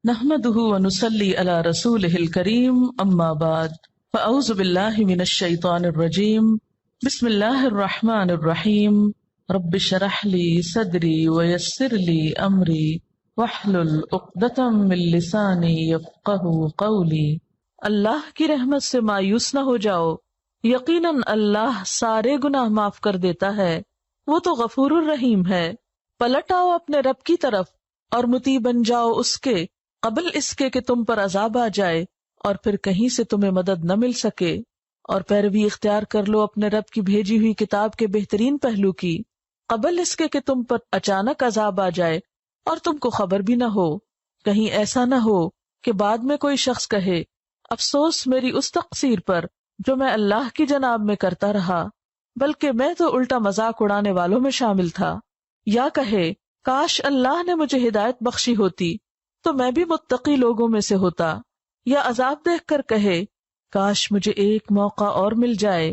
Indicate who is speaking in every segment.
Speaker 1: نحمده ونصلي على رسوله الكريم اما بعد فاعوذ بالله من الشيطان الرجيم بسم الله الرحمن الرحيم رب اشرح لي صدري ويسر لي امري واحلل عقدة من لساني يفقهوا قولي۔ اللہ کی رحمت سے مایوس نہ ہو جاؤ، یقیناً اللہ سارے گناہ معاف کر دیتا ہے، وہ تو غفور الرحیم ہے۔ پلٹ آؤ اپنے رب کی طرف اور مطیع بن جاؤ اس کے قبل اس کے کہ تم پر عذاب آ جائے اور پھر کہیں سے تمہیں مدد نہ مل سکے، اور پیروی اختیار کر لو اپنے رب کی بھیجی ہوئی کتاب کے بہترین پہلو کی قبل اس کے کہ تم پر اچانک عذاب آ جائے اور تم کو خبر بھی نہ ہو۔ کہیں ایسا نہ ہو کہ بعد میں کوئی شخص کہے افسوس میری اس تقصیر پر جو میں اللہ کی جناب میں کرتا رہا، بلکہ میں تو الٹا مذاق اڑانے والوں میں شامل تھا۔ یا کہے کاش اللہ نے مجھے ہدایت بخشی ہوتی تو میں بھی متقی لوگوں میں سے ہوتا۔ یا عذاب دیکھ کر کہے کاش مجھے ایک موقع اور مل جائے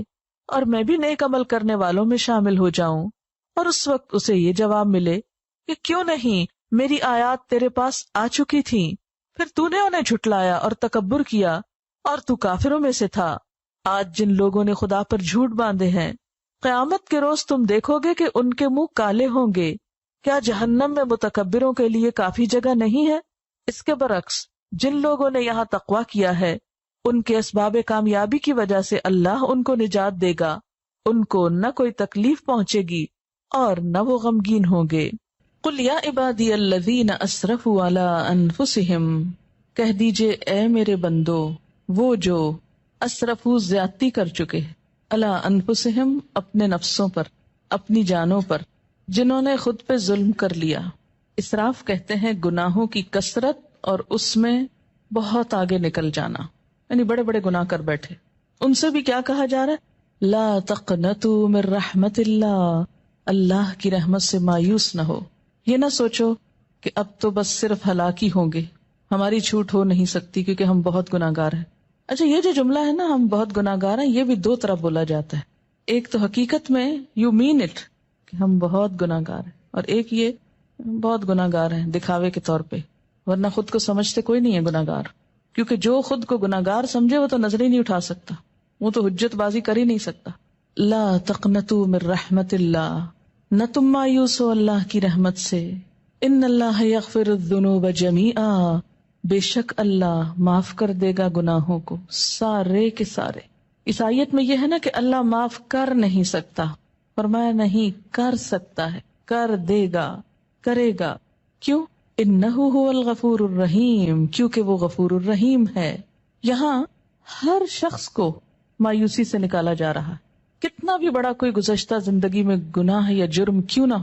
Speaker 1: اور میں بھی نیک عمل کرنے والوں میں شامل ہو جاؤں، اور اس وقت اسے یہ جواب ملے کہ کیوں نہیں، میری آیات تیرے پاس آ چکی تھیں، پھر تو نے انہیں جھٹلایا اور تکبر کیا اور تو کافروں میں سے تھا۔ آج جن لوگوں نے خدا پر جھوٹ باندھے ہیں، قیامت کے روز تم دیکھو گے کہ ان کے منہ کالے ہوں گے۔ کیا جہنم میں متکبروں کے لیے کافی جگہ نہیں ہے؟ اس کے برعکس جن لوگوں نے یہاں تقویٰ کیا ہے، ان کے اسباب کامیابی کی وجہ سے اللہ ان کو نجات دے گا، ان کو نہ کوئی تکلیف پہنچے گی اور نہ وہ غمگین ہوں گے۔ قل یا عبادی الذین اسرفوا علی انفسہم، کہہ دیجئے اے میرے بندو وہ جو اسرفوا زیادتی کر چکے، علی انفسہم اپنے نفسوں پر، اپنی جانوں پر، جنہوں نے خود پہ ظلم کر لیا۔ اسراف کہتے ہیں گناہوں کی کثرت اور اس میں بہت آگے نکل جانا، یعنی بڑے بڑے گناہ کر بیٹھے۔ ان سے بھی کیا کہا جا رہا ہے؟ لا تقنطوا من رحمت اللہ، اللہ کی رحمت سے مایوس نہ ہو۔ یہ نہ سوچو کہ اب تو بس صرف ہلاکی ہوں گے، ہماری چھوٹ ہو نہیں سکتی کیونکہ ہم بہت گناہ گار ہیں۔ اچھا، یہ جو جملہ ہے نا ہم بہت گناہ گار ہیں، یہ بھی دو طرح بولا جاتا ہے۔ ایک تو حقیقت میں یو مین اٹ کہ ہم بہت گناہ گار ہیں، اور ایک یہ بہت گناہ گار ہیں دکھاوے کے طور پہ، ورنہ خود کو سمجھتے کوئی نہیں ہے گناہ گار، کیونکہ جو خود کو گناہ گار سمجھے وہ تو نظر ہی نہیں اٹھا سکتا، وہ تو حجت بازی کر ہی نہیں سکتا۔ لا تقنطوا من رحمت اللہ، نہ تم مایوس ہو اللہ کی رحمت سے۔ ان اللہ یغفر الذنوب جمیعا، بے شک اللہ معاف کر دے گا گناہوں کو سارے کے سارے۔ اس آیت میں یہ ہے نا کہ اللہ معاف کر نہیں سکتا، فرمایا نہیں کر سکتا ہے، کر دے گا، کرے گا۔ کیوں؟ انہ هو الغفور الرحیم، کیونکہ وہ غفور الرحیم ہے۔ یہاں ہر شخص کو مایوسی سے نکالا جا رہا ہے، کتنا بھی بڑا کوئی گزشتہ زندگی میں گناہ یا جرم کیوں نہ ہو۔